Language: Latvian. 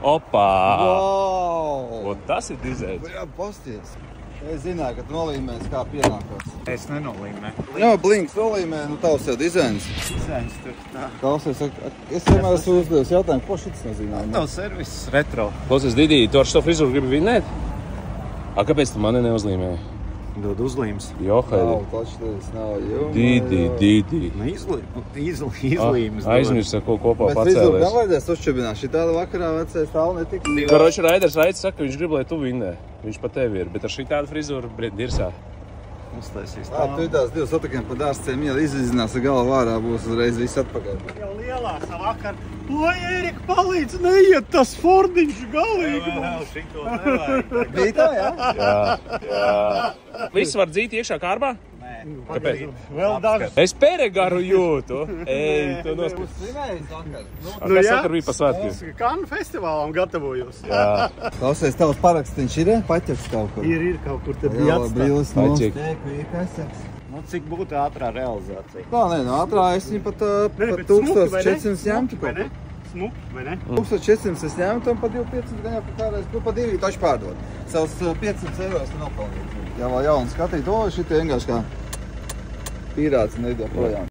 Opā! Wow! Un tas ir dizains. Jā, pasties. Es zināju, ka tu nolīmēs kā pienākos. Es nenolīmēju. Jā, blinks nolīmē, nu tavs jau dizains. Dizains tur tā. Klausies, es vienmēr esmu uzdevis jautājumu, ko šits nozīmē? Autoserviss retro. Klausies, Didī, tu ar šo frizūru gribi vinnēt? Kāpēc tu mani neuzlīmēji? Dod uzlīmes. Johaidi. Nav, tačties, nav, jo. Didī. Nu, izlīmes. Aizmirst, ar ko kopā Bet frizūru pacēlies. nevajadzēs uzčebināt. Šī tāda vakarā vecais stāv netiks. Karoči, Raiders saka, ka viņš grib, lai tu vinnē. Viņš pa tevi ir, bet ar šī tāda frizūra dirsā. Uztaisīs Tā, tu tās divas otakiem pa dārscēm ieli izvizinās, ar galvu vārā būs uzreiz viss atpakaļ. Jau lielās vakar. Lai, Erika, palīdz, neiet tas Fordiņš galīgi. Šito nevajag. Bija tā, jā? Jā. Viss var dzīt iekšā kārbā? Kāpēc? Vēl dažas. Es peregaru jūtu. Ej, tu Jūs svinējāt vakar? Kas vakar bija pa svētkiem? Kanu festivālam gatavojos. Jā. Klausies, tavs parakstiņš ir paķers kaut kur? Ir kaut kur te bija Jā, atstāt. brīlis Paķek. Teiku, ir kaseks. Nu, cik būtu ātrā realizācija? Tā, nē, no ātrā es viņu pat 1400 ņemtu kaut ko. Smuki, vai ne? 1400 es ņemtu un pa 2500 gan jau pa kādreiz, pa 2 taču pārdod. Savus 500 euros tu nopelnīt. Ja vēl jaunu skatīt, šitie vienkārši kā pīrāts un iedod projām.